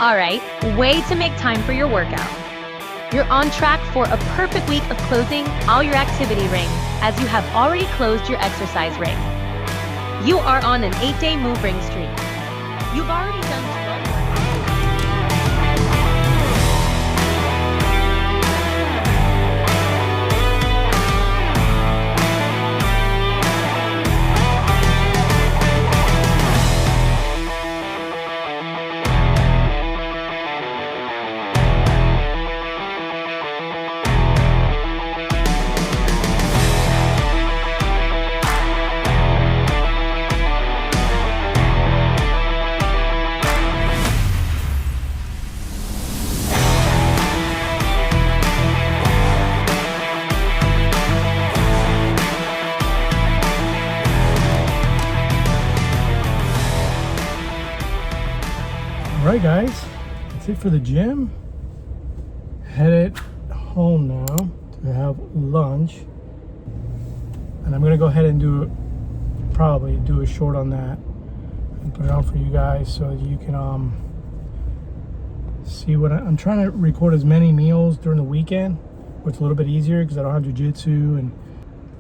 Alright, way to make time for your workout. You're on track for a perfect week of closing all your activity rings, as you have already closed your exercise ring. You are on an 8-day move ring streak. You've already done 12 workouts. Alright guys, that's it for the gym. Headed home now to have lunch. And I'm gonna go ahead and probably do a short on that and put it on for you guys so that you can see what I'm trying to record as many meals during the weekend, which is a little bit easier because I don't have jiu-jitsu, and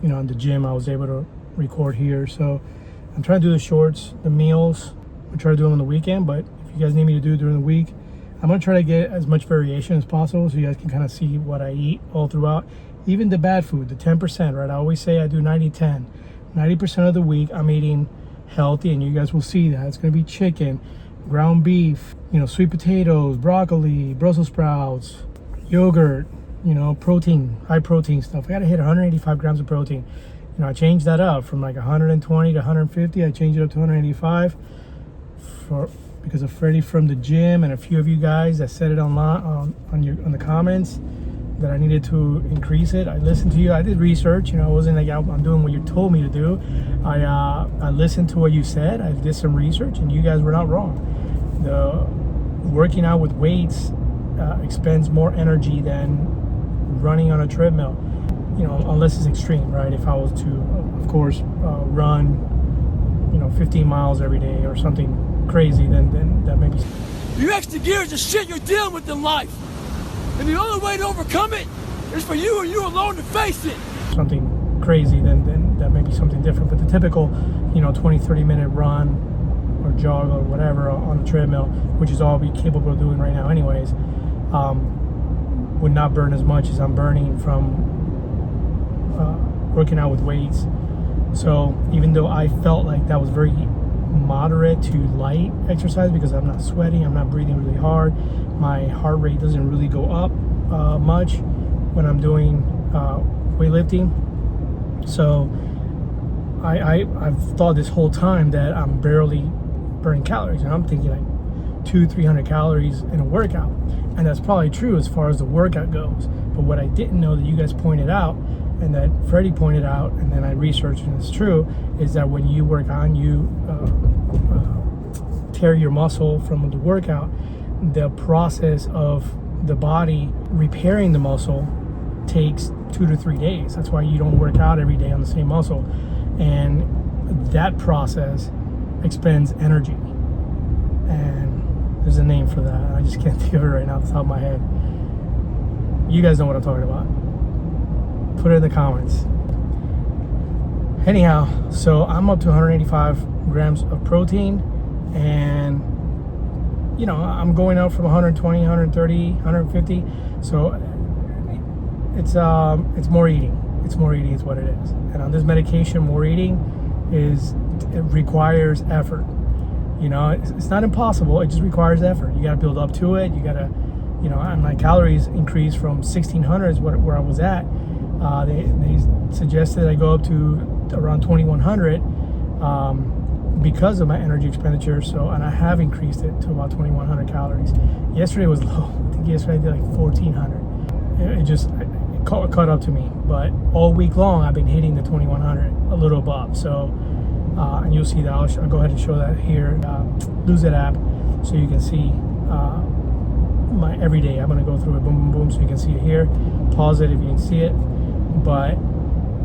you know, in the gym I was able to record here. So I'm trying to do the shorts, the meals. I'll try to do them on the weekend, but you guys need me to do it during the week, I'm going to try to get as much variation as possible so you guys can kind of see what I eat all throughout. Even the bad food, the 10%, right? I always say I do 90-10. 90% of the week I'm eating healthy, and you guys will see that. It's going to be chicken, ground beef, you know, sweet potatoes, broccoli, Brussels sprouts, yogurt, you know, protein, high protein stuff. I got to hit 185 grams of protein. You know, I changed that up from like 120 to 150. I changed it up to 185 because of Freddie from the gym and a few of you guys that said it online on the comments that I needed to increase it. I listened to you. I did research. You know, it wasn't like I'm doing what you told me to do. I listened to what you said. I did some research, and you guys were not wrong. The working out with weights expends more energy than running on a treadmill. You know, unless it's extreme, right? If I was to, of course, run, you know, 15 miles every day or something crazy, then that may be. Your extra gear is the shit you're dealing with in life, and the only way to overcome it is for you and you alone to face it. Something crazy, then that may be something different. But the typical, you know, 20-30 minute run or jog or whatever on the treadmill, which is all I'll be capable of doing right now anyways, would not burn as much as I'm burning from working out with weights. So even though I felt like that was very moderate to light exercise, because I'm not sweating, I'm not breathing really hard, my heart rate doesn't really go up much when I'm doing weightlifting. So I've thought this whole time that I'm barely burning calories, and I'm thinking like 200-300 calories in a workout, and that's probably true as far as the workout goes. But what I didn't know that you guys pointed out, and that Freddie pointed out, and then I researched and it's true, is that when you work on, you tear your muscle from the workout, the process of the body repairing the muscle takes 2 to 3 days. That's why you don't work out every day on the same muscle, and that process expends energy, and there's a name for that. I just can't think of it right now off the top of my head. You guys know what I'm talking about. Put it in the comments. Anyhow, so I'm up to 185 grams of protein, and you know, I'm going out from 120, 130, 150. So it's more eating. It's more eating is what it is. And on this medication, more eating it requires effort. You know, it's not impossible. It just requires effort. You got to build up to it. You got to, you know, and my calories increased from 1,600 is where I was at. They suggested I go up to around 2,100 because of my energy expenditure. So, and I have increased it to about 2,100 calories. Yesterday was low. I think yesterday I did like 1,400. It just caught up to me. But all week long I've been hitting the 2,100, a little above. So, and you'll see that. I'll go ahead and show that here. Lose It app, so you can see my everyday. I'm gonna go through it, boom, boom, boom, so you can see it here. Pause it if you can see it. But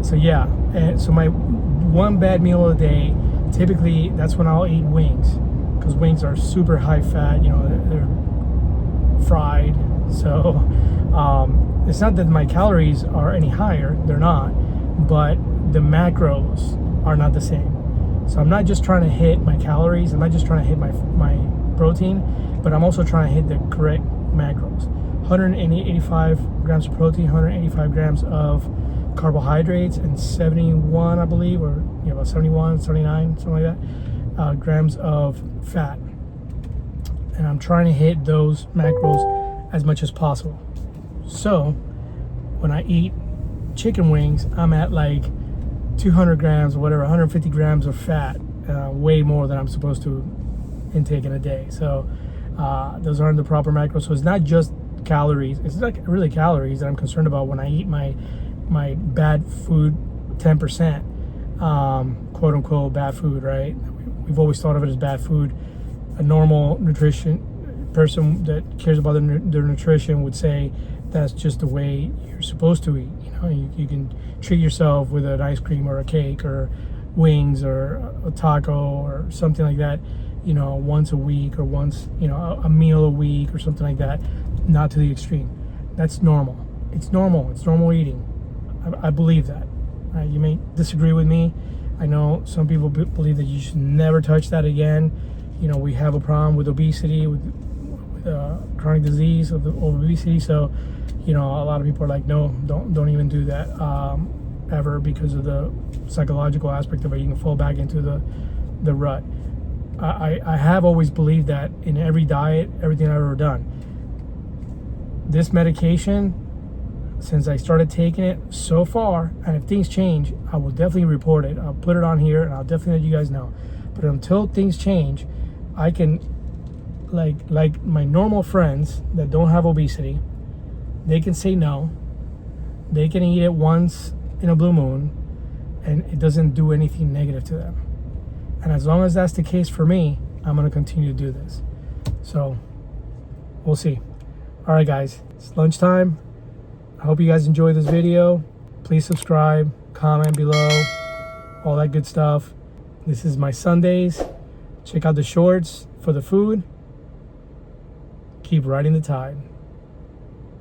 so yeah, and so my one bad meal a day, typically that's when I'll eat wings, because wings are super high fat. You know, they're fried. So it's not that my calories are any higher, they're not, but the macros are not the same. So I'm not just trying to hit my calories, I'm not just trying to hit my protein, but I'm also trying to hit the correct macros. 185 grams of protein, 185 grams of carbohydrates, and 71, I believe, or about 71, 79, something like that, grams of fat. And I'm trying to hit those macros as much as possible. So when I eat chicken wings, I'm at like 200 grams or whatever, 150 grams of fat, way more than I'm supposed to intake in a day. So those aren't the proper macros. So it's not just calories, it's not really calories that I'm concerned about when I eat my bad food 10%, quote unquote bad food, right? We've always thought of it as bad food. A normal nutrition person that cares about their nutrition would say that's just the way you're supposed to eat. You can treat yourself with an ice cream or a cake or wings or a taco or something like that, once a week, or once, a meal a week or something like that, not to the extreme. That's normal. It's normal eating. I believe that. You may disagree with me. I know some people believe that you should never touch that again. We have a problem with obesity, with chronic disease of obesity. So, a lot of people are like, no, don't even do that ever, because of the psychological aspect of it. You can fall back into the rut. I have always believed that in every diet, everything I've ever done. This medication, since I started taking it so far, and if things change, I will definitely report it. I'll put it on here and I'll definitely let you guys know. But until things change, I can, like my normal friends that don't have obesity, they can say no. They can eat it once in a blue moon and it doesn't do anything negative to them. And as long as that's the case for me, I'm going to continue to do this. So we'll see. All right, guys, it's lunchtime. I hope you guys enjoyed this video. Please subscribe, comment below, all that good stuff. This is my Sundays. Check out the shorts for the food. Keep riding the tide.